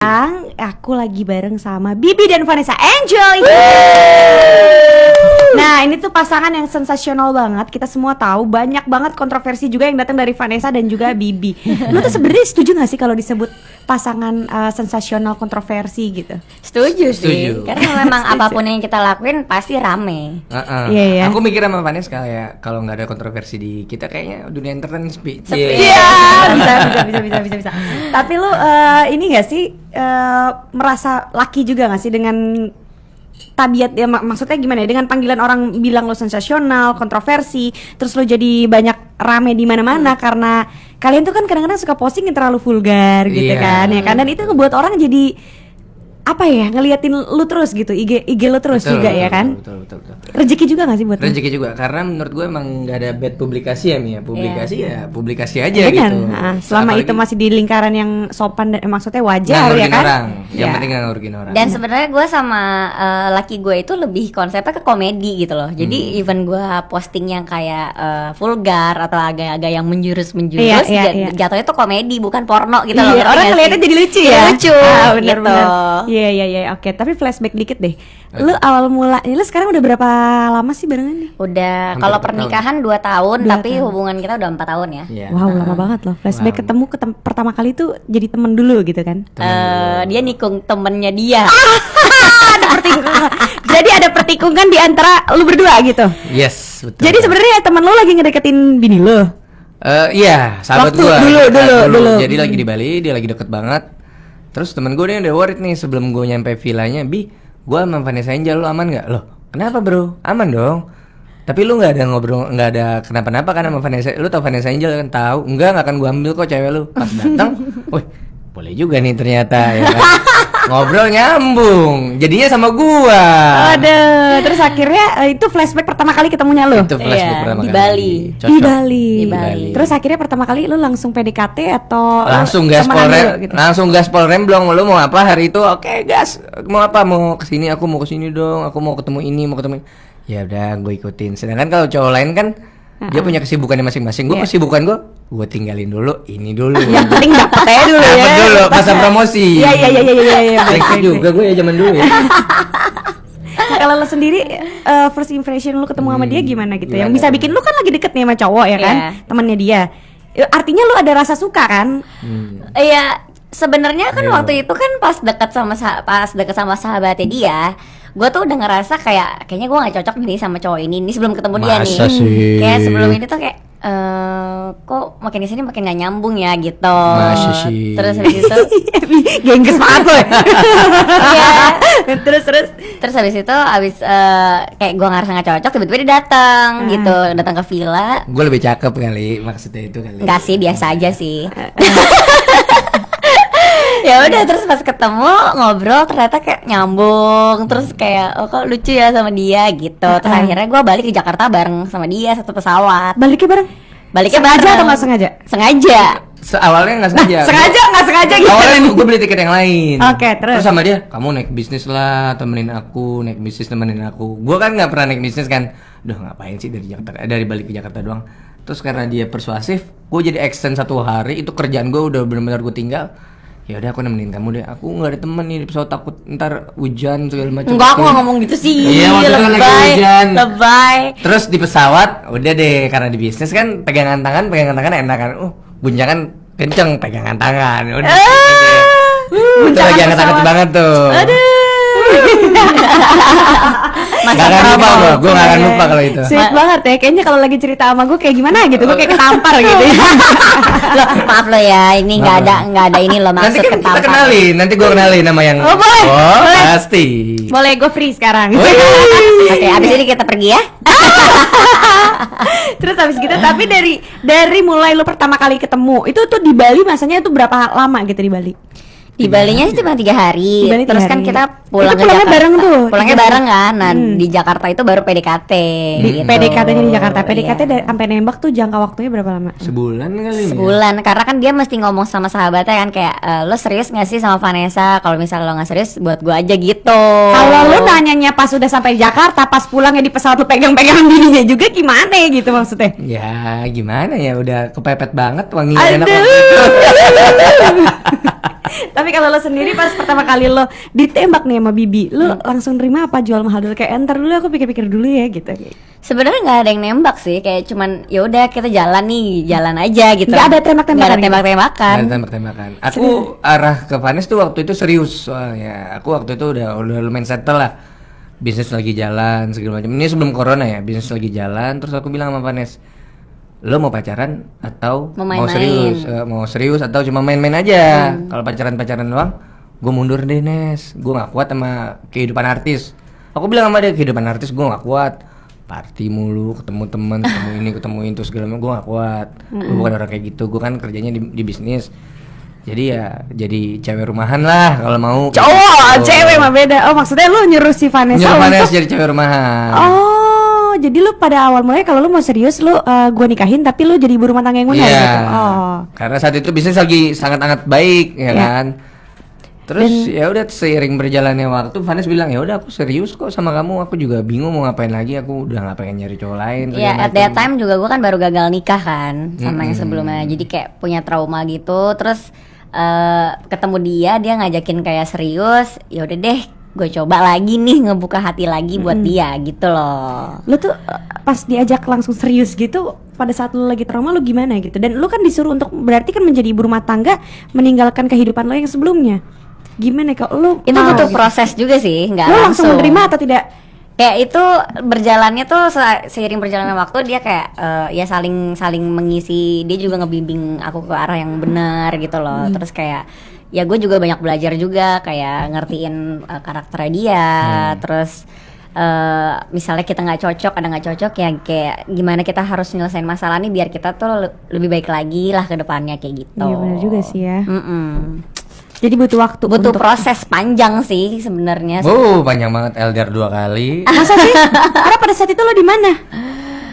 Aku lagi bareng sama Bibi dan Vanessa Angel. Nah, ini tuh pasangan yang sensasional banget. Kita semua tahu banyak banget kontroversi juga yang datang dari Vanessa dan juga Bibi. Lu tuh sebenarnya setuju gak sih kalau disebut pasangan sensasional kontroversi gitu? Setuju sih. Karena memang apapun yang kita lakuin pasti rame. Iya ya. Aku mikir sama Vanessa kayak kalau nggak ada kontroversi di kita kayaknya dunia internet sepi. Iya, bisa. Tapi lu ini gak sih merasa laki juga gak sih dengan tabiat ya, maksudnya gimana ya, dengan panggilan orang bilang lo sensasional, kontroversi, terus lo jadi banyak rame di mana-mana karena kalian tuh kan kadang-kadang suka posting yang terlalu vulgar gitu kan, ya kan, dan itu ngebuat orang jadi apa ya, ngeliatin lu terus gitu, IG lu terus betul, juga ya kan. Betul. Rezeki juga gak sih buat Rezeki juga, karena menurut gue emang nggak ada bad publikasi ya Mia. Publikasi ya publikasi aja benar, gitu. Selama apalagi itu masih di lingkaran yang sopan dan maksudnya wajar ya kan. Orang. Yang Ya. penting nggak ngurugin orang. Dan sebenarnya gue sama laki gue itu lebih konsepnya ke komedi gitu loh. Jadi even gue posting yang kayak vulgar atau agak-agak yang menjurus Iya. jatuhnya tuh komedi bukan porno gitu loh. Iya, orang ngeliatnya jadi lucu ya. Lucu. Bener. Iya. Oke, tapi flashback dikit deh. Lu awal mula, lu sekarang udah berapa lama sih barengan nih? Udah, Hampir kalau 4 pernikahan 2 tahun, 2 tapi tahun. hubungan kita udah 4 tahun ya. Iya. Wow, lama banget loh. Flashback ketemu pertama kali tuh jadi temen dulu gitu kan? Dia nikung temennya dia. Ada pertikungan. Jadi ada pertikungan di antara lu berdua gitu. Yes, betul. Jadi sebenarnya temen lu lagi ngedeketin bini lu. Iya, sahabat Waktu gua. dulu. Jadi lagi di Bali, dia lagi deket banget. Terus temen gue dia udah worried nih sebelum gue nyampe villanya, gue sama Vanessa Angel, lu aman nggak? Loh, kenapa bro? Aman dong. Tapi lu nggak ada ngobrol, nggak ada kenapa-napa kan sama Vanessa? Lu tau Vanessa Angel kan? Tahu? Enggak akan gue ambil kok cewek lu. Pas datang, wih, boleh juga nih ternyata ya kan? Ngobrol nyambung, jadinya sama gua. Aduh, terus akhirnya itu flashback pertama kali ketemunya lu. Itu flashback Iya, pertama di kali. Bali. Cocok. Di Bali. Di Bali. Terus akhirnya pertama kali lu langsung PDKT atau Langsung temenan dulu gitu? langsung gaspol remblong. Lu mau apa hari itu? Oke, gas. Mau apa? Mau kesini? Aku mau kesini dong. Aku mau ketemu ini, mau ketemu ini. Ya udah, gue ikutin. Sedangkan kalau cowok lain kan dia punya kesibukannya masing-masing. Gue kesibukan gue tinggalin dulu. Ini dulu. Yang penting dapet aja dulu ya. Dapet dulu, masa promosi. Iya. Baik juga gue ya zaman dulu ya. Nah, kalau lo sendiri first impression lu ketemu sama dia gimana gitu? Yang Gimana bisa tuh? bikin lu kan lagi deket nih sama cowok ya kan, Iya. temannya dia. Artinya lu ada rasa suka kan? Iya, sebenarnya kan Ayo. waktu itu kan pas dekat sama sahabatnya dia, gue tuh udah ngerasa kayaknya gue nggak cocok nih sama cowok ini sebelum ketemu dia nih. Masa sih? Kayak sebelum ini tuh kayak kok makin kesini makin nggak nyambung ya gitu. Masa sih? Terus habis itu, Gengges banget lo. iya. Terus Habis itu kayak gue ngerasa nggak cocok, tiba-tiba dia datang gitu, datang ke villa. Gue lebih cakep kali, maksudnya itu kali. Enggak sih, biasa aja sih. Ya udah, terus pas ketemu ngobrol ternyata kayak nyambung, terus kayak kok lucu ya sama dia gitu. Terus akhirnya gue balik ke Jakarta bareng sama dia satu pesawat. baliknya bareng. Baliknya Sengaja bareng. atau nggak sengaja? Sengaja. Awalnya nggak sengaja. Nggak sengaja gitu. Awalnya gue beli tiket yang lain. Oke, terus? sama dia, kamu naik bisnis lah, temenin aku, naik bisnis temenin aku. Gue kan nggak pernah naik bisnis kan. Duh, ngapain sih dari balik ke Jakarta doang. Terus karena dia persuasif, gue jadi extend 1 hari. Itu kerjaan gue udah benar-benar gue tinggal. Ya udah, aku nemenin kamu deh. Aku nggak ada temen nih di pesawat, takut ntar hujan segala macam. Enggak, aku nggak ngomong gitu sih. Iya, maksudnya kan lagi hujan. Lebay. Terus di pesawat, udah deh, karena di bisnis kan pegangan tangan enak kan. Guncangan kenceng, pegangan tangan. Udah. Itu lagi hangat-hangat banget tuh. Gak akan lupa gue gak akan lupa kalau itu. Sweet banget ya, kayaknya kalau lagi cerita sama gue kayak gimana gitu, gue kayak ketampar gitu. Loh, maaf lo ya, ini nggak ada ini lo Nanti maksud kan kita ketampar. kenalin, nanti gue kenalin nama yang. Oh, boleh. Boleh. Pasti. Boleh, gue free sekarang. Oke, abis ini kita pergi ya. Terus habis gitu, tapi dari mulai lu pertama kali ketemu itu tuh di Bali, masanya itu berapa lama gitu di Bali? Di Balinya sih cuma 3 hari. Di Bali 3 Terus kan hari. kita pulang Itu ke pulangnya Jakarta. bareng tuh, Pulangnya 3 hari. bareng kan. Nah, di Jakarta itu baru PDKT. gitu. PDKT-nya di Jakarta. PDKT Iya. dari sampai nembak tuh jangka waktunya berapa lama? Sebulan kali ya? Sebulan, karena kan dia mesti ngomong sama sahabatnya kan kayak lo serius gak sih sama Vanessa? Kalau misalnya lo gak serius, buat gue aja gitu. Kalau lu nanyanya pas udah sampai Jakarta, pas pulangnya di pesawat lu pegang-pegang bininya juga gimana ya gitu maksudnya? Ya gimana ya, udah kepepet banget, wanginya enak Aduh. banget. Tapi kalau lo sendiri pas pertama kali lo ditembak nih sama Bibi, lo langsung terima apa jual mahal dulu? Kayak enter dulu, aku pikir-pikir dulu ya gitu. Sebenarnya nggak ada yang nembak sih, kayak cuman ya udah kita jalan nih, jalan aja gitu. Nggak ada tembak-tembakan Nggak ada gitu? tembak-tembakan. Ada tembak-tembakan. Aku arah ke Vanes tuh waktu itu serius soalnya. Aku waktu itu udah lumayan settle lah. Bisnis lagi jalan segala macam. Ini sebelum corona ya, bisnis lagi jalan. Terus aku bilang sama Vanes, lo mau pacaran atau Mau mau main-main? serius? Mau serius atau cuma main-main aja? Kalau pacaran-pacaran doang, gue mundur deh Nes. Gue nggak kuat sama kehidupan artis. Aku bilang sama dia, kehidupan artis gue nggak kuat. Party mulu, ketemu teman, ketemu ini, ketemu itu segala macam, gue nggak kuat. Gue bukan orang kayak gitu. Gue kan kerjanya di bisnis. Jadi ya jadi cewek rumahan lah kalau mau. Cowok, gitu. cewek mah beda. Oh maksudnya lu nyuruh si Vanessa Nyuruh Vanes untuk jadi cewek rumahan. Oh, jadi lu pada awal mulai kalau lu mau serius lu gua nikahin tapi lu jadi ibu rumah tangga yang benar Iya. gitu. Oh. Karena saat itu bisnis lagi sangat-sangat baik ya Iya. kan. Terus ya udah seiring berjalannya waktu Vanes bilang ya udah aku serius kok sama kamu, aku juga bingung mau ngapain lagi, aku udah nggak pengen nyari cowok lain. Ya segala at that macem. time juga gue kan baru gagal nikah kan sama yang sebelumnya, jadi kayak punya trauma gitu. Terus ketemu dia ngajakin kayak serius, ya udah deh gue coba lagi nih ngebuka hati lagi buat dia gitu loh. Lu tuh pas diajak langsung serius gitu pada saat lu lagi trauma lu gimana gitu? Dan lu kan disuruh untuk berarti kan menjadi ibu rumah tangga meninggalkan kehidupan lu yang sebelumnya. Gimana kalau lu Itu mau butuh gitu? proses juga sih, nggak Lu langsung menerima atau tidak? Kayak itu berjalannya tuh seiring berjalannya waktu dia kayak ya saling mengisi, dia juga ngebimbing aku ke arah yang benar gitu loh. Terus kayak ya gue juga banyak belajar juga kayak ngertiin karakternya dia. Terus misalnya kita nggak cocok, ada nggak cocok ya kayak gimana kita harus nyelesain masalah nih biar kita tuh lebih baik lagi lah ke depannya kayak gitu. Iya benar juga sih ya. Mm-mm. Jadi butuh waktu. Butuh untuk- proses panjang sih sebenarnya. Panjang banget LDR 2 kali. Masa sih? Karena pada saat itu lo di mana?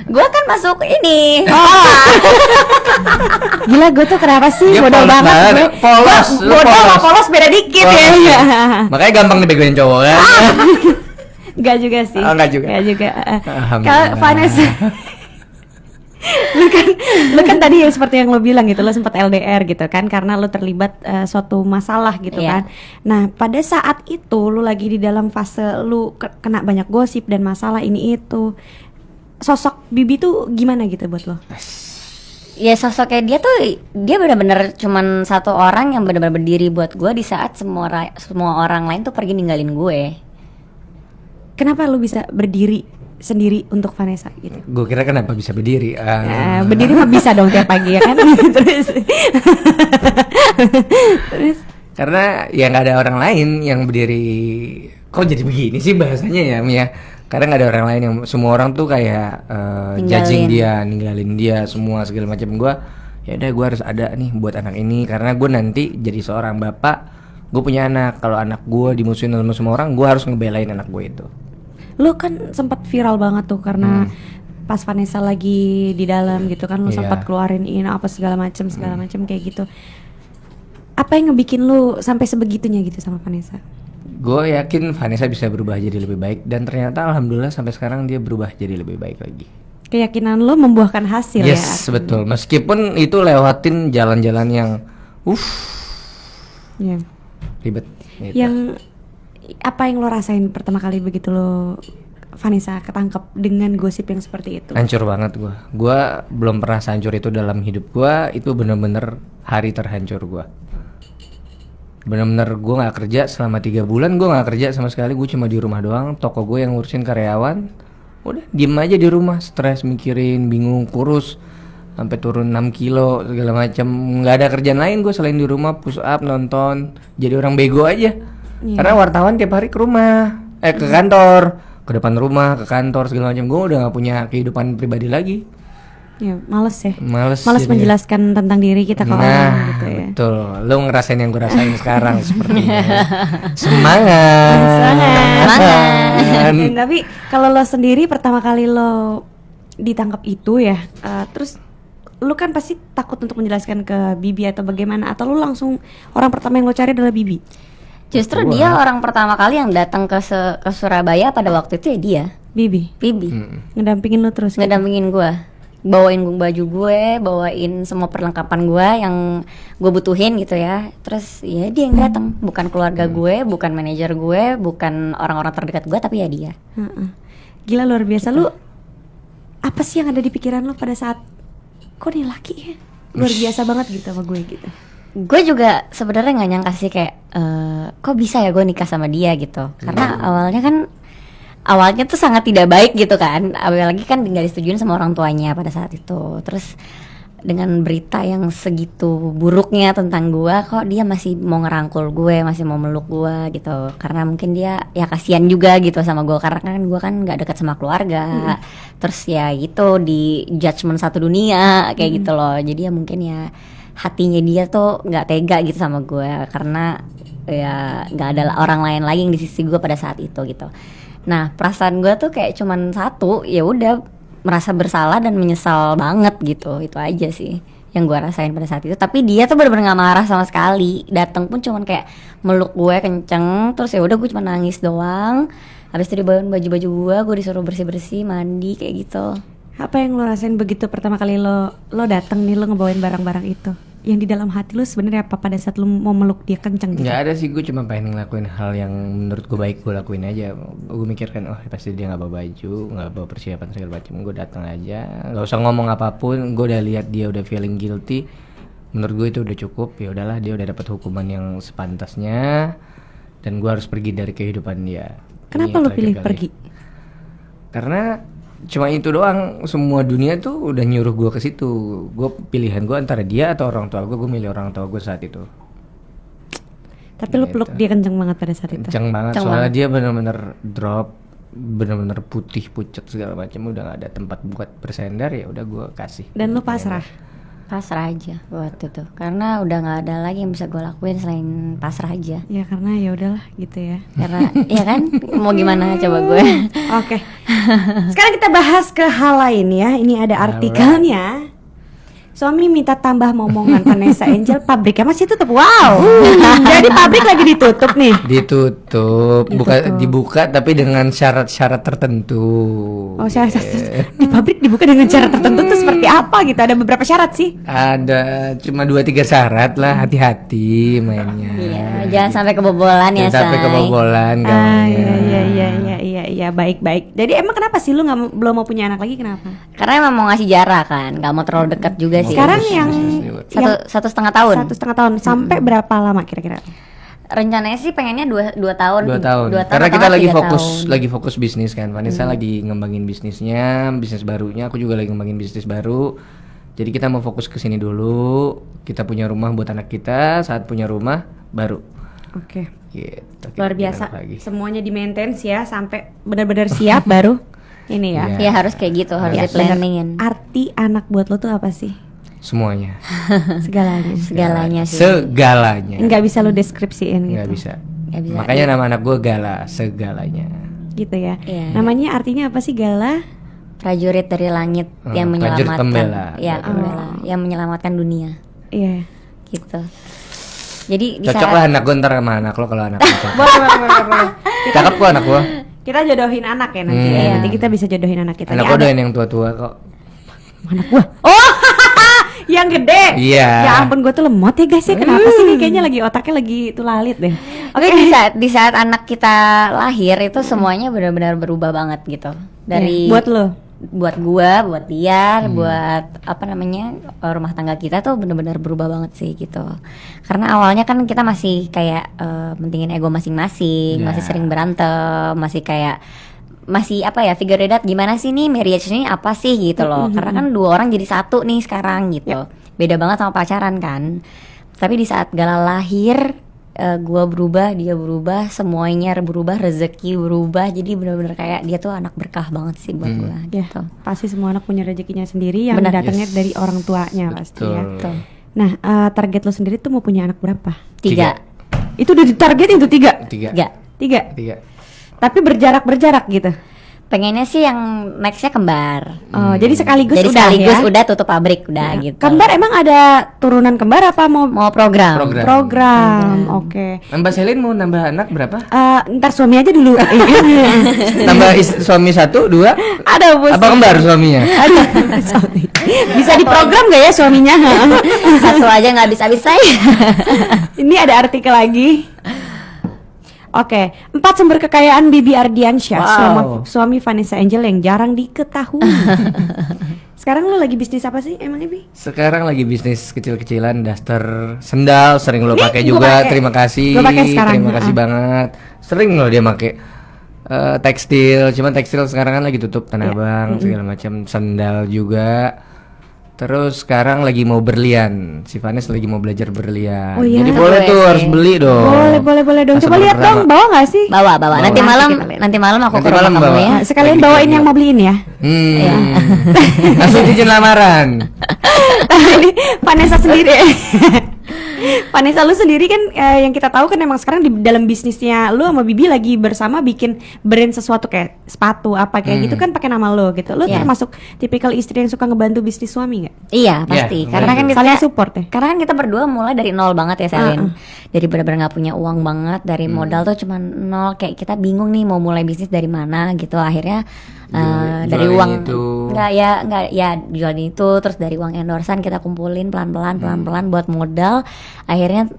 Gue kan masuk ini. Gila gue tuh kenapa sih Dia bodoh polos banget banget. gue. Polos, lu Bodoh sama polos. polos beda dikit ya. Polos. Iya. Makanya gampang dibegoin cowok kan. Enggak juga sih. Oh, enggak juga. Enggak juga. Alhamdulillah. Kalau Vanessa lu kan tadi ya seperti yang lo bilang gitu, lo sempat LDR gitu kan karena lo terlibat suatu masalah gitu Iya. kan. Nah pada saat itu lo lagi di dalam fase lo kena banyak gosip dan masalah ini itu, sosok Bibi tuh gimana gitu buat lo? Ya sosoknya dia tuh dia benar-benar cuman satu orang yang benar-benar berdiri buat gue di saat semua orang lain tuh pergi ninggalin gue. Kenapa lo bisa berdiri sendiri untuk Vanessa gitu? Gue kira kenapa bisa berdiri. Berdiri mah bisa dong tiap pagi ya kan. Terus Karena ya nggak ada orang lain yang berdiri. Kok jadi begini sih bahasanya ya Mia? Karena nggak ada orang lain yang semua orang tuh kayak judging dia, ninggalin dia semua segala macam. Ya udah gue harus ada nih buat anak ini karena gue nanti jadi seorang bapak. Gue punya anak. Kalau anak gue dimusuhin sama semua orang, gue harus ngebelain anak gue itu. lu kan sempat viral banget tuh karena pas Vanessa lagi di dalam gitu kan lu Iya. sempat keluarin ini apa segala macam kayak gitu. Apa yang ngebikin lu sampai sebegitunya gitu sama Vanessa? Gue yakin Vanessa bisa berubah jadi lebih baik dan ternyata alhamdulillah sampai sekarang dia berubah jadi lebih baik lagi. Keyakinan lu membuahkan hasil ya. Yes, betul. Meskipun itu lewatin jalan-jalan yang Iya. ribet. Gitu. Yang apa yang lo rasain pertama kali begitu lo Vanessa ketangkep dengan gosip yang seperti itu? Hancur banget gue. Gue belum pernah sehancur itu dalam hidup gue. Itu bener-bener hari terhancur gue. Bener-bener gue nggak kerja selama 3 bulan. Gue nggak kerja sama sekali. Gue cuma di rumah doang. Toko gue yang ngurusin karyawan. Udah diem aja di rumah. Stres mikirin, bingung, kurus. Sampai turun 6 kilo segala macam. Nggak ada kerjaan lain gue selain di rumah push up, nonton. Jadi orang bego aja. Karena wartawan tiap hari ke rumah, ke kantor, ke depan rumah, ke kantor segala macam. Gue udah gak punya kehidupan pribadi lagi. Ya, males ya. Males Males jadinya. menjelaskan tentang diri kita ke orang gitu ya. Betul. Lo ngerasain yang gue rasain sekarang sepertinya. Semangat. Dan tapi kalau lo sendiri pertama kali lo ditangkap itu ya, terus lo kan pasti takut untuk menjelaskan ke Bibi atau bagaimana, atau lo langsung orang pertama yang lo cari adalah Bibi? Justru dia orang pertama kali yang datang ke Surabaya pada waktu itu ya dia, Bibi Bibi, ngedampingin lo terus. ngedampingin gue. bawain baju gue, bawain semua perlengkapan gue yang gue butuhin gitu ya. Terus ya dia yang datang, bukan keluarga gue, bukan manajer gue, bukan orang-orang terdekat gue, tapi ya dia. Heeh. Gila luar biasa. Lu apa sih yang ada di pikiran lu pada saat kok nih laki ya? Luar biasa banget gitu sama gue gitu. Gue juga sebenarnya nggak nyangka sih kayak kok bisa ya gue nikah sama dia gitu. Karena awalnya tuh sangat tidak baik gitu kan, apalagi kan nggak disetujuin sama orang tuanya pada saat itu. Terus dengan berita yang segitu buruknya tentang gue, kok dia masih mau ngerangkul gue, masih mau meluk gue gitu. Karena mungkin dia ya kasihan juga gitu sama gue, karena kan gue kan nggak dekat sama keluarga. Terus ya gitu di judgement satu dunia kayak gitu loh. Jadi ya mungkin ya hatinya dia tuh nggak tega gitu sama gue, karena ya nggak ada orang lain lagi yang di sisi gue pada saat itu gitu. Nah perasaan gue tuh kayak cuman satu, ya udah merasa bersalah dan menyesal banget gitu. Itu aja sih yang gue rasain pada saat itu. Tapi dia tuh bener-bener nggak marah sama sekali. Datang pun cuman kayak meluk gue kenceng. Terus ya udah gue cuma nangis doang. Habis itu dibawain baju-baju gue disuruh bersih-bersih, mandi kayak gitu. Apa yang lo rasain begitu pertama kali lo datang nih, lo ngebawain barang-barang itu? Yang di dalam hati lo sebenarnya apa pada saat lo mau meluk dia kenceng gitu? Nggak ada sih, gue cuma pengen ngelakuin hal yang menurut gue baik, gue lakuin aja. Gue mikirkan, oh pasti dia nggak bawa baju, nggak bawa persiapan segala macam. Gue datang aja, nggak usah ngomong apapun. Gue udah lihat dia udah feeling guilty. Menurut gue itu udah cukup. Ya udahlah, dia udah dapat hukuman yang sepantasnya. Dan gue harus pergi dari kehidupan dia. Kenapa lo pilih pergi? Karena cuma itu doang, semua dunia tuh udah nyuruh gue ke situ. Gue pilihan gue antara dia atau orang tua gue milih orang tua gue saat itu. Tapi lo peluk dia kenceng banget pada saat itu? Kenceng banget, soalnya dia benar-benar drop, benar-benar putih pucat segala macam, udah gak ada tempat buat bersandar. Ya udah gue kasih. Dan lo pasrah? Pasrah aja waktu itu, karena udah nggak ada lagi yang bisa gue lakuin selain pasrah aja. Ya karena ya udahlah gitu ya. Karena ya kan mau gimana coba gue. Oke. Sekarang kita bahas ke hal lain ya. Ini ada artikelnya. Suami minta tambah momongan Vanessa Angel, pabriknya masih tutup. Wow. Jadi pabrik lagi ditutup nih. Ditutup, dibuka tapi dengan syarat-syarat tertentu. Oh, syarat-syarat. Di pabrik dibuka dengan syarat tertentu tuh seperti apa gitu? Ada beberapa syarat sih. Ada cuma 2-3 syarat lah, hati-hati mainnya. Iya, jangan sampai kebobolan ya, Jangan sampai say. kebobolan gamenya. Iya, baik. Jadi emang kenapa sih lu belum mau punya anak lagi, kenapa? Karena emang mau ngasih jarak kan, nggak mau terlalu dekat juga sih. Sekarang yang satu setengah tahun. 1,5 tahun sampai berapa lama kira-kira? Rencananya sih pengennya 2 tahun. 2 tahun. 2 tahun Karena atau kita lagi 3 tahun. fokus bisnis kan. Vanessa lagi ngembangin bisnisnya, bisnis barunya. Aku juga lagi ngembangin bisnis baru. Jadi kita mau fokus ke sini dulu. Kita punya rumah buat anak kita. Saat punya rumah baru. Oke. Gitu. Luar Kita biasa. lagi. Semuanya di maintenance ya sampai benar-benar siap baru. Ini ya. Ya Iya. harus kayak gitu, harus Ya, di-planningin. Arti anak buat lo tuh apa sih? Semuanya. Segalanya. Segalanya sih. Segalanya. Nggak bisa lo deskripsiin gitu. Nggak bisa. Nggak bisa. Makanya nama anak gue Gala, segalanya. Gitu ya. Iya. Namanya artinya apa sih, Gala? Prajurit dari langit yang prajurit menyelamatkan. pembela. Ya, pembela, yang menyelamatkan dunia. Iya. Gitu. Jadi di Cocok saat lah anak gue ntar sama anak lo kalau anak lo cocok. Boleh. Cakep kok anak gue. Kita jodohin anak ya nanti. Iya. Nanti kita bisa jodohin anak kita. Anak Ini gue ada- doain yang tua-tua kok. Anak gua. Oh, yang gede. Iya. Ya ampun, gua tuh lemot ya guys ya. Kenapa sih nih, kayaknya lagi otaknya lagi tulalit deh. Oke, di saat anak kita lahir itu semuanya benar-benar berubah banget gitu. Dari Ya, buat lo. buat gua, buat dia, buat apa namanya rumah tangga kita tuh benar-benar berubah banget sih gitu. Karena awalnya kan kita masih kayak mentingin ego masing-masing, masih sering berantem, masih apa ya, figure it out gimana sih nih marriage ini apa sih gitu loh. Karena kan 2 orang jadi satu nih sekarang gitu. Beda banget sama pacaran kan. Tapi di saat Gala lahir, gua berubah, dia berubah, semuanya berubah, rezeki berubah. Jadi benar-benar kayak dia tuh anak berkah banget sih buat gua Ya, gitu. pasti semua anak punya rezekinya sendiri yang Benar. datangnya dari orang tuanya pasti ya. Betul. Nah, target lo sendiri tuh mau punya anak berapa? 3. Itu udah ditargetin tuh 3. 3. 3. 3. 3. Tapi berjarak gitu. Pengennya sih yang nextnya kembar. Oh, jadi sekaligus Jadi udah sekaligus ya. udah tutup pabrik udah gitu. Kembar emang ada turunan kembar apa mau Mau program. program? Oke. Mbak Selin mau nambah anak berapa? Ntar suami aja dulu. Tambah suami 1, 2? Ada bos. Apa kembar suaminya? Aduh, suami. Bisa diprogram gak ya suaminya? Satu aja nggak habis-habis saya. Ini ada artikel lagi. Oke, 4 sumber kekayaan Bibi Ardiansyah, Wow. suami Vanessa Angel yang jarang diketahui. Sekarang lu lagi bisnis apa sih emangnya, Bi? Sekarang lagi bisnis kecil-kecilan, daster, sendal, sering lo Nih, pakai gua juga. pakai. Terima kasih. Gua pakai sekarang, Terima kasih banget. Sering lo dia pakai tekstil, cuman tekstil sekarang kan lagi tutup Tanah Abang, segala macam, sendal juga. Terus sekarang lagi mau berlian. Si Vanes lagi mau belajar berlian. Oh iya? Jadi boleh tuh, harus beli dong. Boleh dong. Coba Customer lihat pertama. dong, bawa nggak sih? Bawa. Nanti Bawa. malam Kita lihat. nanti malam aku Nanti ke rumah malam kamu bawa. ya. Sekalian Lagi bawain belajar. yang mau beliin ya. Langsung cincin lamaran. Ini Vanessa sendiri. Vanessa lu sendiri kan yang kita tahu kan emang sekarang di dalam bisnisnya lu sama Bibi lagi bersama bikin brand sesuatu kayak sepatu apa kayak gitu kan pakai nama lu gitu. Lu Iya. termasuk tipikal istri yang suka ngebantu bisnis suami nggak? Iya pasti. Iya, Karena kan kita Saling support ya. Karena kan kita berdua mulai dari nol banget ya Selin. Dari benar-benar nggak punya uang banget, dari modal tuh cuma nol. Kayak kita bingung nih mau mulai bisnis dari mana gitu. Akhirnya dari jualin uang itu. nggak ya jualin itu, terus dari uang endorsan kita kumpulin pelan-pelan buat modal. Akhirnya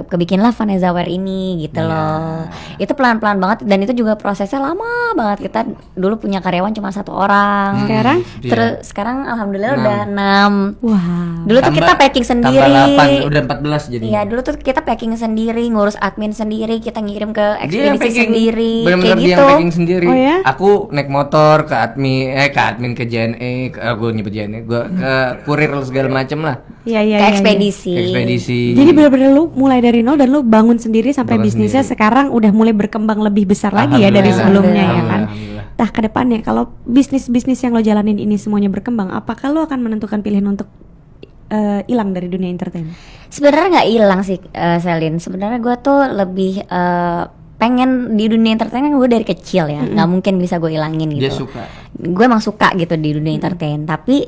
kebikinlah Vanessa Wear ini gitu loh. Itu pelan-pelan banget dan itu juga prosesnya lama banget. Kita dulu punya karyawan cuma 1 orang. Sekarang? Terus sekarang alhamdulillah udah 6. Wah. Dulu tuh kita packing sendiri. Tambah 8, udah 14 jadi. Iya, dulu tuh kita packing sendiri, ngurus admin sendiri, kita ngirim ke Dia yang ekspedisi packing sendiri, bener-bener kayak dia gitu. yang packing sendiri. Oh ya? Aku naik motor ke admin ke JNE, gue nyebut JNE, gue ke kurir segala macem lah. Iya. Ke ekspedisi. Ke ekspedisi. Jadi benar-benar lu mulai dari nol dan lu bangun sendiri sampai Bangun bisnisnya sendiri. sekarang udah mulai berkembang lebih besar lagi ya dari Alhamdulillah. sebelumnya ya kan. Alhamdulillah. Nah ke depannya kalau bisnis-bisnis yang lo jalanin ini semuanya berkembang, apakah lo akan menentukan pilihan untuk hilang dari dunia entertainment? Sebenarnya nggak hilang sih, Selin. Sebenarnya gue tuh lebih pengen di dunia entertainment gue dari kecil ya, nggak mungkin bisa gue ilangin gitu. Dia suka. Gue emang suka gitu di dunia entertain, tapi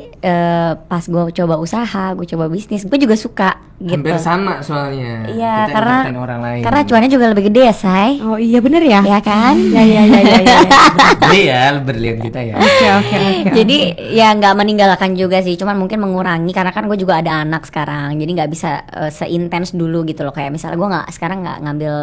pas gue coba usaha, gue coba bisnis, gue juga suka gitu. Hampir sama soalnya. Iya, Kita karena entertain orang lain. karena cuannya juga lebih gede ya, Say. Oh iya bener ya? Ya kan? Ya. Beli ya berlian kita ya. Oke. Jadi ya nggak meninggalkan juga sih, cuman mungkin mengurangi karena kan gue juga ada anak sekarang, jadi nggak bisa seintens dulu gitu loh. Kayak misalnya gue sekarang nggak ngambil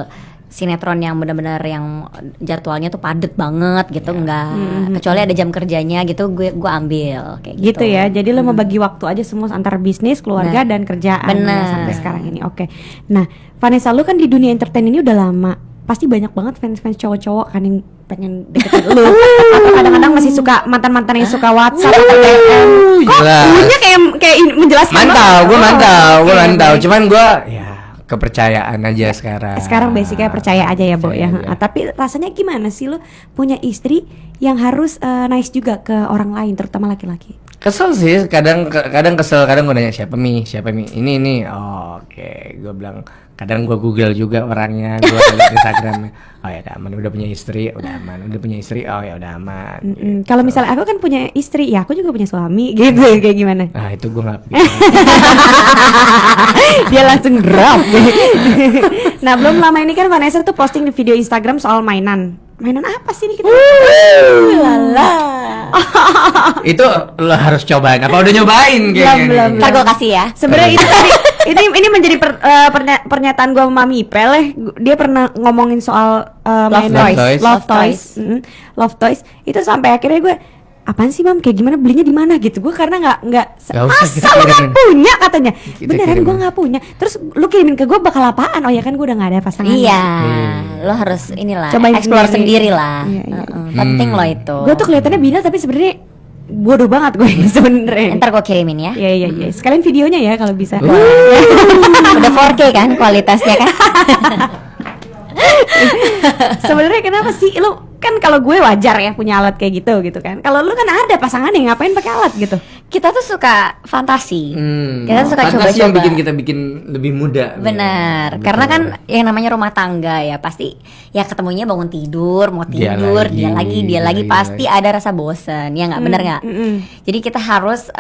sinetron yang benar-benar yang jadwalnya tuh padet banget gitu, enggak. Kecuali ada jam kerjanya gitu, gue ambil kayak gitu. Gitu ya. Jadi lo membagi waktu aja semua antara bisnis, keluarga dan kerjaan Bener. ya, sampai sekarang ini. Oke. Nah, Vanessa lu kan di dunia entertain ini udah lama. Pasti banyak banget fans-fans cowok-cowok kan yang pengen deketin lu. Atau kadang-kadang masih suka mantan-mantan yang suka WhatsApp atau DM. Kok Jelas. punya kayak menjelaskan Mantau, gue banget. mantau, Oh, gue oke, mantau. baik. Cuman gue ya kepercayaan aja sekarang. Sekarang basicnya percaya aja ya, Bo ya. Percaya aja. Tapi rasanya gimana sih lo punya istri yang harus nice juga ke orang lain, terutama laki-laki? Kesel sih, kadang kesel, kadang gue nanya siapa mi, ini. Oh, oke, gue bilang kadang gue Google juga orangnya, gue lihat Instagramnya. Oh ya udah aman, udah punya istri, udah aman, udah punya istri, oh ya udah aman. Kalau misalnya aku kan punya istri, ya aku juga punya suami, gitu kayak gimana? Nah itu gue nggak. Dia langsung drop. Nah belum lama ini kan Vanessa tuh posting di video Instagram soal mainan. Mainan apa sih ini kita? Lala. Itu lo harus cobain. Apa udah nyobain kayaknya? Belum. Ntar gue kasih ya. Sebenarnya itu tadi ini menjadi pernyataan gue sama Mami Ipel ya. Dia pernah ngomongin soal mainan toys. Love Toys. Love Toys. Itu sampai akhirnya gue, apaan sih Mam, kayak gimana belinya di mana gitu. Gue karena nggak Nggak usah, kita masa lu nggak kirimin. punya katanya. Kita Beneran kirimin. gue nggak punya. Terus lu kirimin ke gue bakal apaan? Oh ya kan gue udah nggak ada pasangan. Iya, lo harus inilah Cobain explore sendiri. sendiri lah. Iya, iya. Penting loh itu. Gue tuh kelihatannya binal tapi sebenarnya bodoh banget gue sebenarnya. Ntar gue kirimin ya. Iya. Sekalian videonya ya kalau bisa. Udah 4K kan kualitasnya kan. Sebenarnya kenapa sih lu kan, kalau gue wajar ya punya alat kayak gitu kan. Kalau lu kan ada pasangan yang ngapain pakai alat gitu? kita tuh suka fantasi. Kita tuh suka fantasi yang coba-coba. bikin kita bikin lebih muda. Benar, Betul. karena kan yang namanya rumah tangga ya pasti ya ketemunya bangun tidur, mau Dia tidur, lagi, dia lagi dia pasti lagi. ada rasa bosen, ya nggak bener nggak? Mm-mm. Jadi kita harus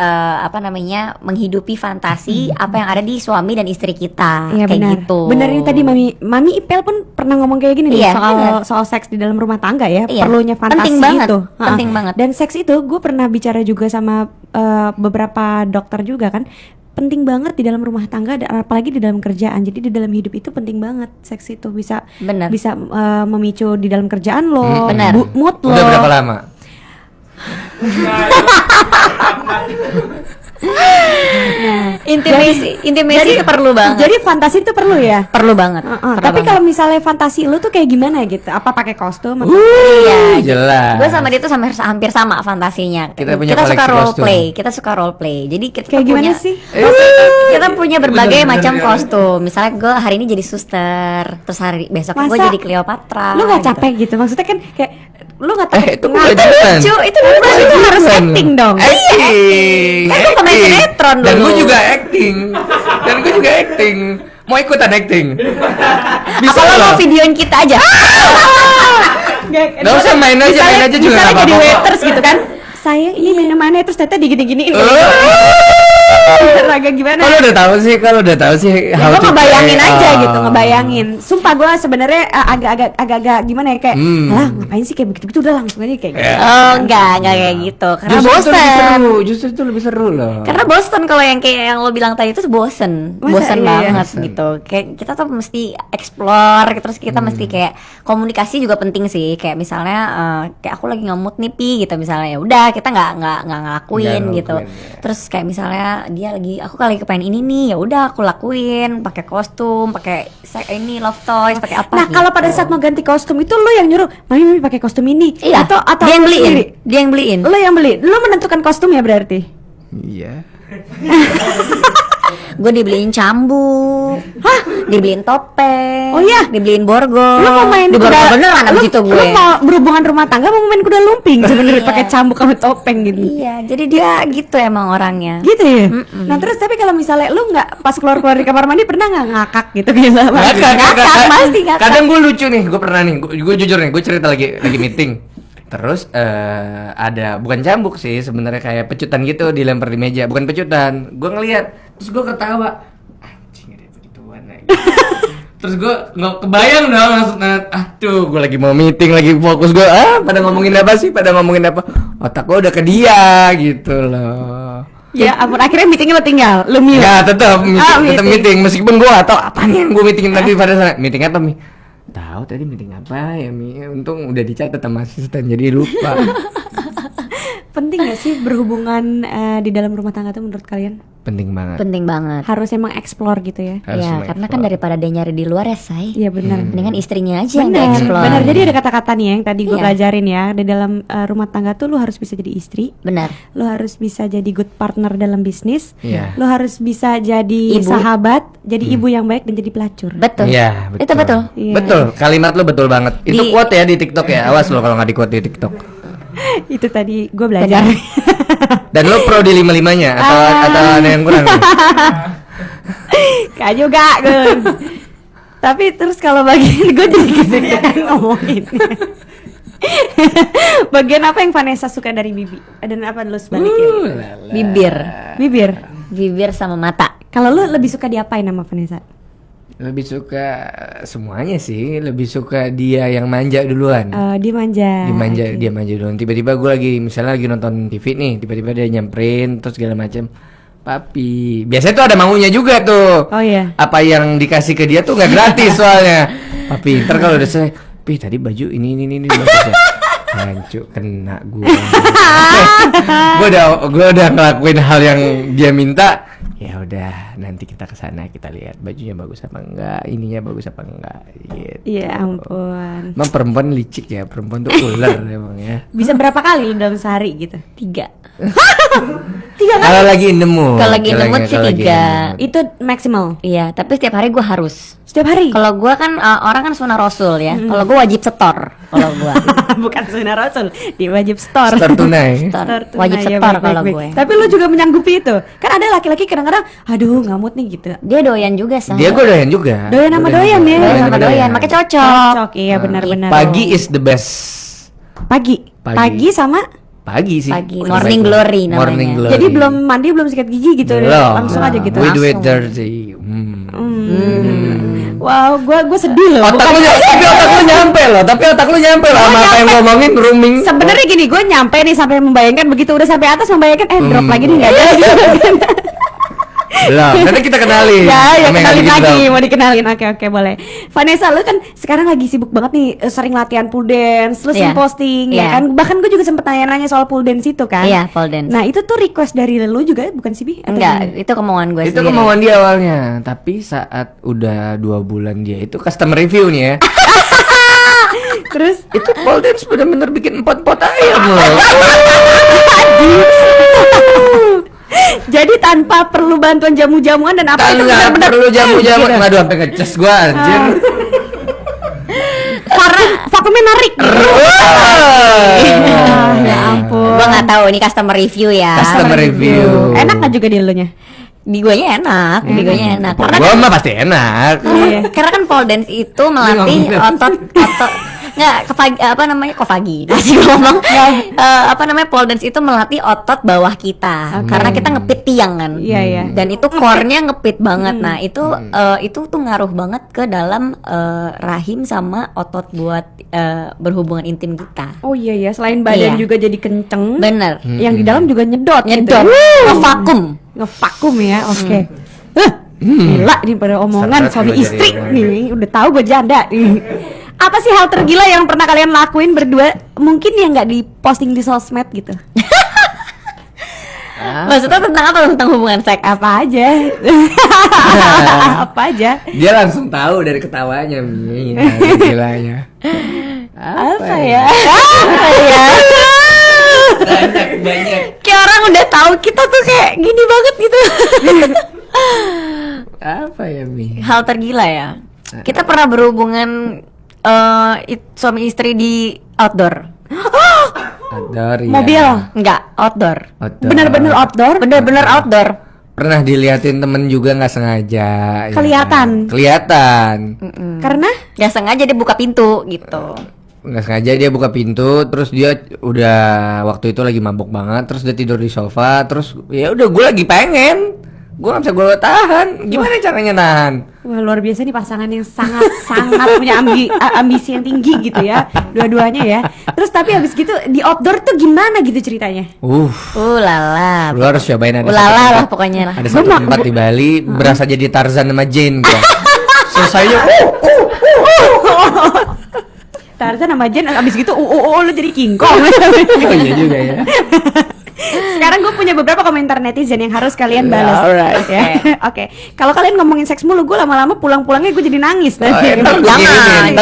menghidupi fantasi apa yang ada di suami dan istri kita, Iya kayak benar. gitu. Benar ini tadi Mami Ipel pun pernah ngomong kayak gini nih Iya, benar. soal seks di dalam rumah tangga ya, Iya. perlunya fantasi Penting banget, itu. penting banget. Dan seks itu gue pernah bicara juga sama beberapa dokter juga kan. Penting banget di dalam rumah tangga, apalagi di dalam kerjaan. Jadi di dalam hidup itu penting banget seks itu bisa Benar. bisa memicu di dalam kerjaan lo, Benar. mood lo. Udah berapa lama? Intimasi itu perlu banget. Jadi fantasi itu perlu ya. Perlu banget. Tapi Perlu kalau misalnya fantasi lu tuh kayak gimana gitu? Apa pakai kostum? Atau Iya, jelas. Gue sama dia tuh hampir sama fantasinya. Kita punya suka koleksi role kostum. play. Kita suka role play. Jadi kita Kayak punya gimana sih? kita punya berbagai Bener, macam bener. kostum. Misalnya gue hari ini jadi suster, terus besok gue Masa jadi Cleopatra. lu gak gitu. capek gitu? Maksudnya kan kayak lu gak takut Itu ngantuk? kewajiban. Lucu, itu harus acting dong. Acting. Kan gua pemain acting. sinetron Dan dulu. gue juga acting. Dan gue juga acting. Mau ikutan acting? Bisa Apa lo mau loh. videoin kita aja? Nggak usah main aja juga Misalnya nggak jadi apa-apa. waiters gitu kan. Sayang ini minumannya terus ternyata digini-giniin. Agak gimana? Kalau udah tahu sih Ya, how gue to ngebayangin play. aja Oh. gitu, ngebayangin. Sumpah gue sebenarnya agak-agak gimana ya kayak, lah ngapain sih kayak begitu-begitu udah langsung aja kayak gitu. Oh, enggak kayak gitu. Karena Justru itu lebih bosen. seru. Justru itu lebih seru loh. Karena bosen kalau yang kayak yang lo bilang tadi itu tuh bosen, Masa bosen iya, banget Bosen. gitu. Kayak kita tuh mesti explore, terus kita mesti kayak komunikasi juga penting sih. Kayak misalnya kayak aku lagi ngemut nih pi gitu misalnya, ya udah kita nggak ngelakuin Nggak gitu. ngelakuin, ya. Terus kayak misalnya aku lagi kepengen ini nih, ya udah aku lakuin, pakai kostum, pakai ini love toys, pakai apa? Nah gitu. kalau pada saat mau ganti kostum itu lo yang nyuruh, mami pakai kostum ini, Iya, atau dia yang lo beliin, sendiri? dia yang beliin. Lo yang beli, lo menentukan kostum ya berarti. Iya. Gue dibeliin cambuk, dibeliin topeng, Oh iya? dibeliin borgol. Lo mau main di borgol beneran abis itu gue. Lo mau berhubungan rumah tangga mau main kuda lumping sebenarnya pakai cambuk sama topeng gitu. Iya, jadi dia gitu emang orangnya. Gitu ya. Nah terus tapi kalau misalnya lu nggak pas keluar di kamar mandi pernah nggak ngakak gitu gitu? Ngakak, pasti ngakak. Kadang gue lucu nih, gue pernah nih, gue jujur nih, gue cerita lagi meeting. Terus ada bukan cambuk sih sebenarnya kayak pecutan gitu dilempar di meja, bukan pecutan. Gue ngeliat, terus gue ketawa. Anjing ada begituan lagi. Terus gue nggak kebayang dong langsung, aduh gue lagi mau meeting, lagi fokus gue, pada ngomongin apa sih, pada ngomongin apa? Otak gue udah ke dia gitu loh. Ya ampun akhirnya meetingnya lo tinggal, lu mute. Ya tetap meeting. meeting meskipun gue gak tau apa nih yang gue meetingin tadi pada sana. Meeting apa Mi? Tahu tadi meeting apa ya Mi? Untung udah dicatat sama asisten jadi lupa. Penting gak sih berhubungan di dalam rumah tangga tuh menurut kalian? Penting banget. Penting banget. Harus emang explore gitu ya? Harus Ya, semua karena kan explore. daripada dia nyari di luar ya, say. Iya benar. Mendingan istrinya aja yang Benar, explore. benar. Jadi ada kata-kata nih yang tadi gue Iya. pelajarin ya di dalam rumah tangga tuh lu harus bisa jadi istri, Benar. lu harus bisa jadi good partner dalam bisnis, Iya. lu harus bisa jadi Ibu. sahabat, jadi ibu yang baik dan jadi pelacur. Betul. Iya, Itu betul. Iya. Betul, kalimat lo betul banget. Itu Di- quote ya di TikTok ya. Awas lo kalau nggak di quote di TikTok. Itu tadi gue belajar. Dan lo pro di 5-5-nya atau ada yang kurang? nih? Kak juga Gun. Tapi terus kalau bagian gue jadi gede ngomongin. Bagian apa yang Vanessa suka dari Bibi? Dan apa lu sebaliknya? Bibir. Bibir. Bibir sama mata. Kalau lu lebih suka diapain sama Vanessa? Lebih suka semuanya sih. Lebih suka dia yang manja duluan. Dia manja. Dia manja duluan. Tiba-tiba gue lagi misalnya lagi nonton TV nih, tiba-tiba dia nyamperin terus segala macam. Papi, biasanya tuh ada maunya juga tuh. Oh iya. Apa yang dikasih ke dia tuh nggak gratis soalnya. Papi, ntar kalau udah selesai, Pi tadi baju ini maksudnya. Hancur kena gue. Gue udah ngelakuin hal yang dia minta, ya udah nanti kita kesana kita lihat bajunya bagus apa enggak, ininya bagus apa enggak gitu. Ya ampun. Emang perempuan licik ya, perempuan tuh ular emang ya. Bisa berapa kali lu dalam sehari gitu? 3. Kalau lagi in the mood. Kalau lagi in the mood sih kalau lagi in the 3. mood. Itu maksimal. Iya, tapi setiap hari gue harus. Setiap hari. Kalau gue kan orang kan sunah rasul ya. Kalau gue wajib setor. Kalau gue Bukan sunnah Rasul, dia wajib store. Store tunai. Store tunai, wajib ya, setor baik, kalau baik, gue. baik. Tapi lu juga menyanggupi itu. Kan ada laki-laki kadang-kadang aduh ngamut nih gitu. Dia doyan juga sih. Dia gue doyan juga. Doyan sama doyan ya. Doyan sama doyan, makanya cocok. Cocok, iya benar-benar. Pagi is the best. Pagi. Pagi. Pagi sama Pagi sih. Pagi. Morning glory namanya. Morning glory. jadi belum mandi, belum sikat gigi gitu. Belum. Langsung aja gitu. We do it Langsung. dirty. Wow, gue sedih loh. Otak lu tapi otak lu nyampe loh, tapi otak lu nyampe loh sama apa yang ngomongin rooming. Sebenarnya gini, gue nyampe nih sampai membayangkan, begitu udah sampai atas membayangkan drop lagi nih nggak ada. Belum. Nanti kita kenalin. Ya Sama yang kenalin gitu lagi, dong. mau dikenalin. Oke, boleh. Vanessa, lu kan sekarang lagi sibuk banget nih, sering latihan pole dance, lu sering Iya. posting ya Iya. kan. Bahkan gue juga sempet nanya-nanya soal pole dance itu kan. Iya, pole dance. Nah, itu tuh request dari lu juga bukan sih, Bi? Atau Enggak, gimana? itu kemauan gue Itu sendiri. kemauan dia awalnya, tapi saat udah 2 bulan dia itu custom review nih ya. Terus Itu pole dance bener-bener bikin pot-pot ayam loh. jadi tanpa perlu bantuan jamu-jamuan dan apa itu Nggak benar-benar perlu jamu-jamu. gitu. Aduh sampai ngecas gua anjir. Karena vakumnya narik gitu. Ya ampun. Gue nggak tahu ini customer review ya. Customer review. Enak nggak juga di elunya? Di gue enak, di gue enak. Karena Gua mah pasti enak. Iya. karena kan pole dance itu melatih otot nggak apa namanya kofagi masih ngomong apa namanya pole dance itu melatih otot bawah kita karena kita ngepit tiang kan. Iya, iya. Dan itu core-nya ngepit banget. Nah itu tuh ngaruh banget ke dalam rahim sama otot buat berhubungan intim kita. Oh iya, selain badan Iya. juga jadi kenceng. Bener. Yang di dalam juga nyedot. Nyedot, ngevakum. Ngevakum ya, oke. Gila nih pada omongan Seret suami gua jadi istri omongan. nih, udah tahu gue janda nih. Apa sih hal tergila yang pernah kalian lakuin berdua? Mungkin yang nggak diposting di sosmed gitu. Maksudnya tentang apa? Tentang hubungan seks? Apa aja? Apa aja? Dia langsung tahu dari ketawanya Mi. Ya, gilanya. Apa ya? Apa ya? Banyak. Kayak orang udah tahu kita tuh kayak gini banget gitu. Apa ya Mi? Hal tergila ya. Kita pernah berhubungan suami istri di outdoor. Outdoor ya. Mobil. Enggak, outdoor. Outdoor. Bener-bener outdoor. Bener-bener outdoor. Pernah diliatin temen juga nggak sengaja. ya Kelihatan. kan? Kelihatan. Karena Gak sengaja dia buka pintu gitu. Nggak sengaja dia buka pintu, terus dia udah waktu itu lagi mabuk banget, terus dia tidur di sofa, terus ya udah gue lagi pengen, gue nggak bisa gue tahan. Gimana caranya nahan? wah, luar biasa nih pasangan yang sangat punya ambisi yang tinggi gitu ya, dua-duanya ya. Terus tapi habis gitu di outdoor tuh gimana gitu ceritanya? Lala. Lu harus cobain ada Ulala satu lah tempat, pokoknya lah. ada satu tempat di Bali berasa jadi Tarzan sama Jane gua. Selesainya Tarzan sama Jen abis gitu lu jadi King Kong. oh iya juga ya. Sekarang gue punya beberapa komentar netizen yang harus kalian balas. Alright. Ya. Oke. Kalau kalian ngomongin seks mulu, gue lama-lama pulang-pulangnya gue jadi nangis nanti. Ntar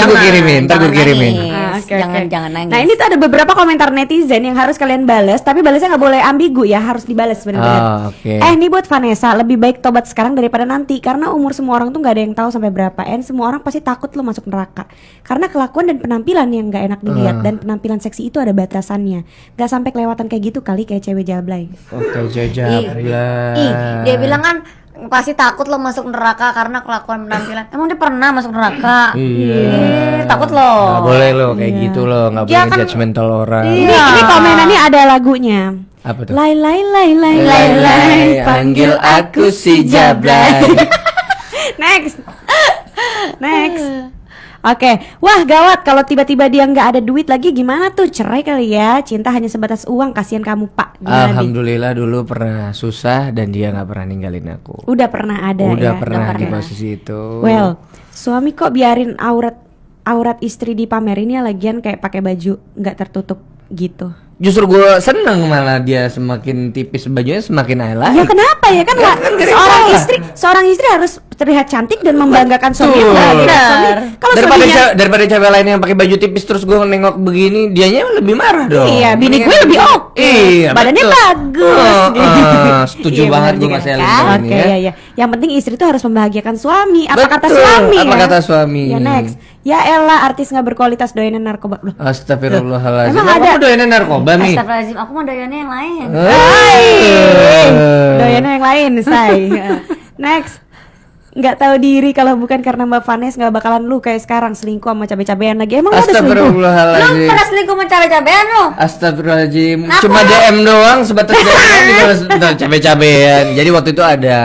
gue kirimin, ntar gue kirimin. Ah, oke, Jangan oke. jangan nangis. Nah ini tuh ada beberapa komentar netizen yang harus kalian balas, tapi balasnya nggak boleh ambigu ya, harus dibalas benar-benar. Oh, oke. Ini buat Vanessa, lebih baik tobat sekarang daripada nanti, karena umur semua orang tuh nggak ada yang tahu sampai berapa. Semua orang pasti takut lo masuk neraka, karena kelakuan dan penampilan yang nggak enak dilihat, dan penampilan seksi itu ada batasannya. Gak sampai kelewatan kayak gitu kali, kayak cewek jablay. Oke, Ih, jajablah. dia bilang kan pasti takut lo masuk neraka karena kelakuan penampilan. Emang dia pernah masuk neraka? Iya. Takut lo. Nggak boleh lo kayak gitu lo, nggak Dia boleh kan- judgmental orang. Ini komenannya ada lagunya. Apa tuh? Lai lai lai lai lai Lai, lai, panggil aku si Jablay. Next. Next. Oke, wah gawat kalau tiba-tiba dia nggak ada duit lagi gimana tuh, cerai kali ya? Cinta hanya sebatas uang, kasihan kamu Pak. Gimana, Bi? Alhamdulillah dulu pernah susah dan dia nggak pernah ninggalin aku. Udah pernah ada Udah ya? pernah Udah di posisi itu. Well, suami kok biarin aurat istri dipamerin ya, lagian kayak pakai baju nggak tertutup gitu. Justru gue seneng malah dia semakin tipis bajunya semakin I like. Ya kenapa ya kan nggak seorang istri harus terlihat cantik dan membanggakan suaminya. Betul. Kalau daripada suaminya daripada cewek lain yang pakai baju tipis terus gue nengok begini, dianya lebih marah dong. iya, bini gue lebih oke, Iya, badannya betul. bagus. gitu. Setuju Iya, banget benar gue juga, Mas Elin kan? dengan ini Oke, ya. iya. Yang penting istri itu harus membahagiakan suami. Apa kata Betul, suami? apa ya? kata suami? Ya next. Ya elah, artis nggak berkualitas doainan narkoba. Loh. Astagfirullahaladzim. Emang ada? Kamu doyannya narkoba nih? Astagfirullahaladzim, aku mau doyannya yang lain. Doyannya yang lain, say. Next. Nggak tahu diri kalau bukan karena Mbak Vanes nggak bakalan lu kayak sekarang selingkuh sama cabe-cabean lagi. Emang lu ada selingkuh? Lu Astagfirullahaladzim. pernah selingkuh sama cabe-cabean lu? Astagfirullahaladzim. Kenapa? Cuma DM doang, sebatas DM doang dibalas cabe-cabean. Jadi waktu itu ada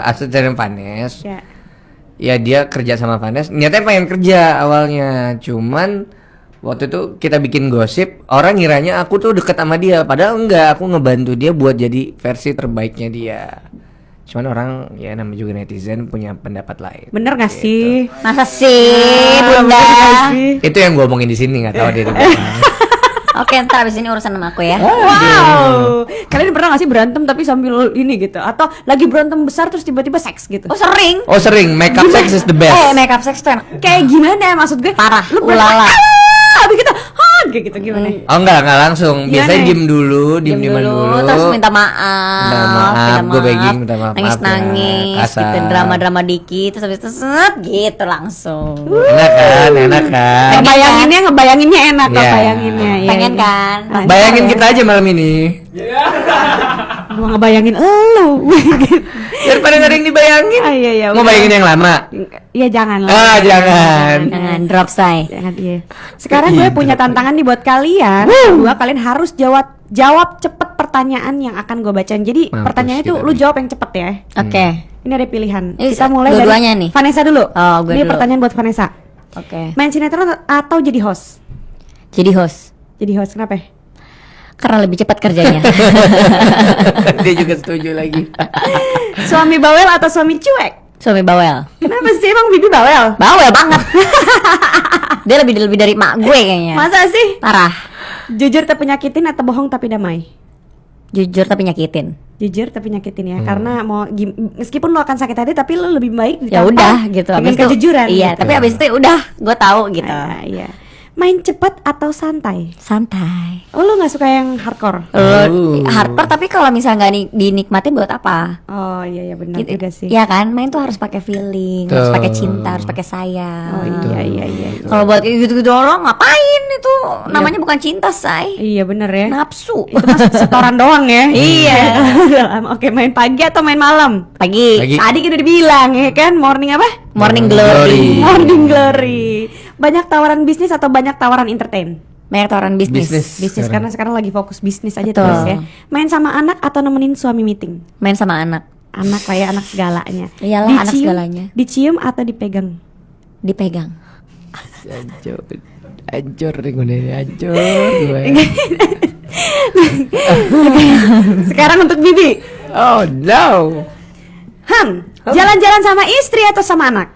asisten Vanes. Ya. Ya dia kerja sama Vanes, niatnya pengen kerja awalnya, cuman waktu itu kita bikin gosip, orang ngiranya aku tuh deket sama dia, padahal enggak, aku ngebantu dia buat jadi versi terbaiknya dia. Cuman orang ya namanya juga netizen punya pendapat lain. Bener nggak sih? Masa sih, Ah, Bunda? bener nggak sih? Itu yang gue omongin di sini, nggak tahu dia di belakang. Oke, ntar abis ini urusan sama aku ya. Wow. Kalian pernah gak sih berantem tapi sambil ini gitu? Atau lagi berantem besar terus tiba-tiba seks gitu? Oh sering. Oh sering, makeup sex is the best. Makeup sex tuh enak. Kayak gimana ya maksud gue? Parah, Lu ulala. Habis kita, kayak gitu gimana? Oh enggak langsung, biasanya Gimana? diem dulu, diem dulu. terus minta maaf. Minta maaf, gue begging minta maaf. Nangis-nangis, Maaf ya, gitu, kasar. drama-drama dikit, terus habis itu set gitu langsung. Enak kan. Ngebayanginnya enak kok Iya. bayanginnya. Iya, Pengen iya. kan? Lancar Bayangin ya. kita aja malam ini. Gua ngebayangin elu. Daripada nggak ada yang dibayangin. Ah, iya, iya, Mau udah. bayangin yang lama? Iya jangan lah. Ah jangan. Jangan drop say. Jangan iya. Sekarang gue punya tantangan nih buat kalian. Berdua kalian harus jawab cepet pertanyaan yang akan gue bacain. Jadi Mampus pertanyaannya itu kita lu nih. jawab yang cepet ya. Oke. Ini ada pilihan. Ini Kita mulai dari dua-duanya nih. Vanessa dulu. Oh, gue Ini dulu. pertanyaan buat Vanessa. Oke. Main sinetron atau jadi host? Jadi host. Jadi host kenapa? Karena lebih cepat kerjanya. Dia juga setuju lagi. Suami bawel atau suami cuek? Suami bawel. Kenapa sih emang bibi bawel? Bawel banget. Dia lebih dari mak gue kayaknya. Masa sih? Parah. Jujur tapi nyakitin atau bohong tapi damai? Jujur tapi nyakitin. Jujur tapi nyakitin ya, karena mau meskipun lo akan sakit hati tapi lo lebih baik Ya ditampar udah gitu. dengan Abis itu- kejujuran. Iya, gitu. tapi abis itu udah gue tahu gitu. Ah, iya. Main cepat atau santai? Santai. Oh lo nggak suka yang hardcore? Hardcore tapi kalau misalnya nggak dinikmatin buat apa? Oh iya benar Gitu. juga sih. Iya kan, main tuh harus pakai feeling, harus Tuh. pakai cinta, harus pakai sayang. Oh iya. Kalau buat gitu-gitu doang ngapain itu? Namanya bukan cinta, say. Iya bener ya. Nafsu. Itu mas setoran doang ya. Iya. Oke, main pagi atau main malam? Pagi. Pagi. Tadi udah dibilang ya kan, morning apa? Morning glory. Morning glory. Banyak tawaran bisnis atau banyak tawaran entertain? Banyak tawaran bisnis. Bisnis karena sekarang lagi fokus bisnis aja Betul. terus ya. Main sama anak atau nemenin suami meeting? Main sama anak. Anak kayak anak segalanya. Iyalah, anak segalanya. Dicium atau dipegang? Dipegang. Hancur nih gue nih, hancur gue. Sekarang untuk Bibi. Oh no. Jalan-jalan sama istri atau sama anak?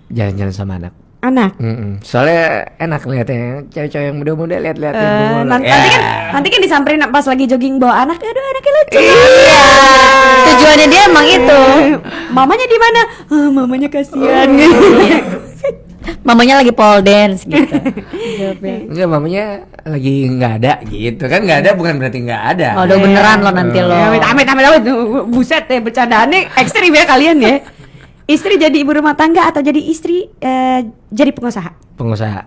Jalan-jalan sama anak. Anak. Soalnya enak liatnya, cewek-cewek yang muda-muda lihat-liatin mulu. Nanti kan disamperin pas lagi jogging bawa anak, aduh anaknya lucu. Iya. Tujuannya dia emang itu. Mamanya di mana? Ah, mamanya kasihan. Mamanya lagi pole dance gitu. Enggak, mamanya lagi nggak ada gitu kan, nggak ada bukan berarti nggak ada. Oh, udah beneran lo nanti lo. Ya, amit. Buset deh, bercandaannya ekstrim ya kalian ya. Istri jadi ibu rumah tangga atau jadi istri jadi pengusaha? Pengusaha.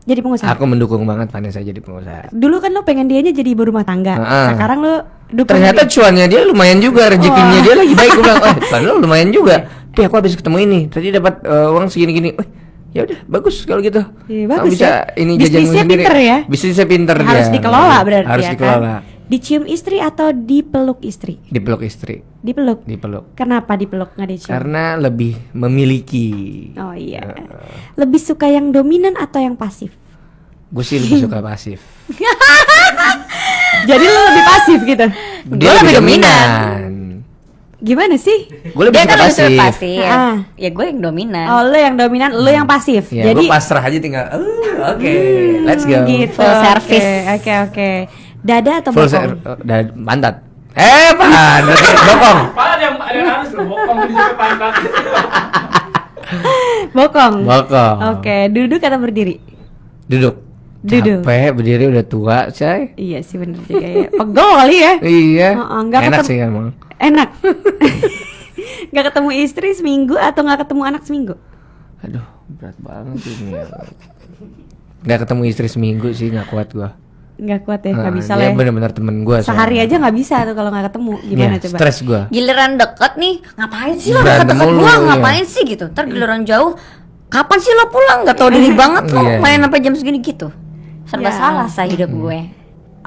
Jadi pengusaha. Aku mendukung banget Vanessa jadi pengusaha. Dulu kan lo pengen dianya jadi ibu rumah tangga. Heeh. Sekarang lo dukung Ternyata dia. cuannya dia lumayan juga, rezekinya dia lagi baik. Gue bilang, cuan lu lumayan juga. Tapi aku habis ketemu ini, tadi dapat uang segini-gini. Ya udah bagus kalau gitu. Iya, Kamu bagus bisa ya. ini Bisnisnya jajan sendiri. pinter ya. Bisnisnya pinter dia. Harus dikelola berarti Harus ya dikelola. kan. Dicium istri atau dipeluk istri? Dipeluk istri, Dipeluk. dipeluk. Kenapa dipeluk nggak dicium? Karena lebih memiliki. Oh iya. Lebih suka yang dominan atau yang pasif? Gue sih lebih suka pasif. Jadi lo lebih pasif gitu. Dia lebih dominan. Gimana sih? Gue lebih Dia suka kan lebih suka pasif. pasif. Ah. Ya gue yang dominan. Oh, lo yang dominan, lo yang pasif. Ya, Jadi gue pasrah aja tinggal. Oke, let's go. gitu. Full service. Oke. Dada atau Full bokong? pantat. Pantat. Bokong. Ada harus loh, bokong di juga pantat. Bokong. Bokong. Oke, duduk atau berdiri? Duduk. Duduk. Capek berdiri udah tua, say. Iya sih bener juga ya. Pegel kali ya. Iya. Nggak Enak ketemu- sih emang. Enak. Nggak ketemu istri seminggu atau nggak ketemu anak seminggu? Aduh, berat banget ini. Nggak ketemu istri seminggu sih, nggak kuat gua. Nggak kuat ya, nggak bisa Dia lah ya. bener-bener temen gua. Sehari aja nggak bisa tuh kalau nggak ketemu. Gimana Iya, coba? stres gua. Giliran deket nih, ngapain sih lo Berantem deket-deket mulu, gua, iya. ngapain sih gitu. Ntar giliran jauh, kapan sih lo pulang? Gak tau diri banget lo, Iya. main sampai jam segini gitu. Serba Ya. salah saya hidup gue.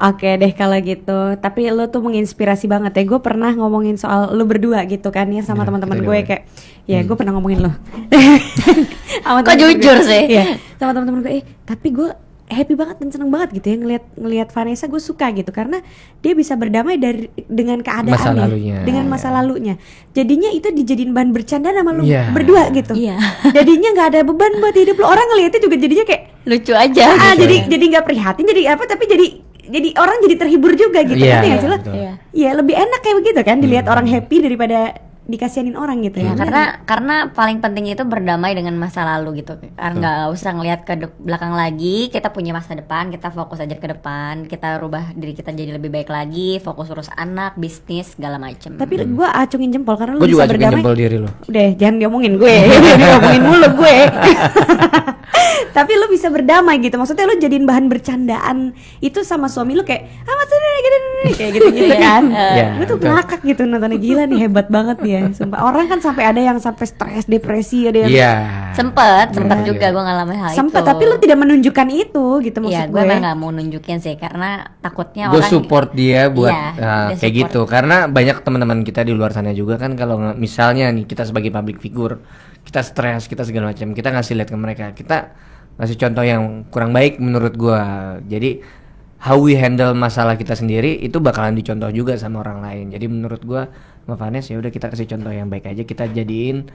Oke deh kalau gitu. Tapi lu tuh menginspirasi banget ya. Gue pernah ngomongin soal lu berdua gitu kan ya sama Ya, teman-teman kita gue dengerin. kayak ya gue pernah ngomongin lo. Sama Kok teman-teman jujur gue. sih? Iya. Sama teman-teman gue tapi gue happy banget dan seneng banget gitu ya ngelihat Vanessa. Gue suka gitu karena dia bisa berdamai dengan keadaannya, Masa lalunya. dengan masa lalunya. Jadinya itu dijadiin bahan bercanda sama lu Iya. berdua gitu. Iya. Jadinya nggak ada beban buat hidup lo. Orang ngeliatnya juga jadinya kayak Lucu aja. jadi nggak prihatin jadi apa tapi jadi orang jadi terhibur juga gitu Iya, kan ya iya, sih lo? betul. Iya. Iya lebih enak kayak begitu kan dilihat orang happy daripada dikasihanin orang gitu Ya, ya. karena paling penting itu berdamai dengan masa lalu gitu. Karena nggak usah ngelihat ke belakang lagi. Kita punya masa depan, kita fokus aja ke depan. Kita rubah diri kita jadi lebih baik lagi. Fokus urus anak, bisnis, segala macem. Tapi gue acungin jempol karena lu Gua juga bisa acungin berdamai. jempol diri lo. Udah jangan diomongin gue, diomongin mulu gue. Tapi lu bisa berdamai gitu. Maksudnya lu jadiin bahan bercandaan itu sama suami lu kayak maksudnya gini kayak gitu kan. Iya, Lu tuh betul. ngakak gitu nontonnya gila nih hebat banget dia. Sumpah orang kan sampai ada yang sampai stres, depresi, ada yang Iya. sempet Iya. juga gue ngalamin hal sempet itu. tapi lu tidak menunjukkan itu gitu maksud Iya, gue gue. emang nggak mau nunjukin sih karena takutnya Gue orang support dia buat Iya, dia kayak support. gitu karena banyak teman-teman kita di luar sana juga kan kalau misalnya nih kita sebagai public figure kita stres kita segala macam kita ngasih lihat ke mereka kita ngasih contoh yang kurang baik menurut gua jadi how we handle masalah kita sendiri itu bakalan dicontoh juga sama orang lain jadi menurut gua sama Vanessa ya udah kita kasih contoh yang baik aja kita jadiin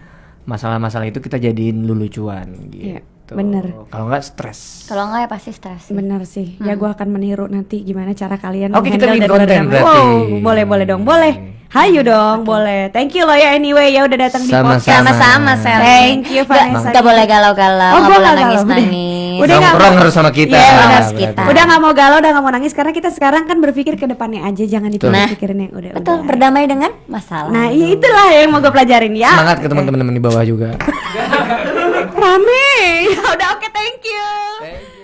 masalah-masalah itu kita jadiin lelucuan gitu. Iya, bener. Kalau nggak stres. kalau nggak ya pasti stres. Bener sih, ya gue akan meniru nanti gimana cara kalian Oke, kita menghandle bikin dan konten berdamai. berarti. Wow, boleh dong, boleh. Hayu dong, boleh. Thank you loh ya anyway ya udah datang di Sama-sama. podcast. Sama-sama Sel. Thank you Vanessa. Gak boleh galau-galau, Oh, nggak gua boleh nggak galau. nangis-nangis. Udah nggak Nongkrong mau- harus sama kita. Iya, harus berarti. kita. Udah nggak mau galau, udah nggak mau nangis karena kita sekarang kan berpikir ke depannya aja, jangan dipikirin yang udah. Betul, berdamai dengan masalah. Nah, iya itulah yang mau gue pelajarin ya. Semangat ke teman-teman di bawah juga. Rame. Ya udah oke, thank you. Thank you.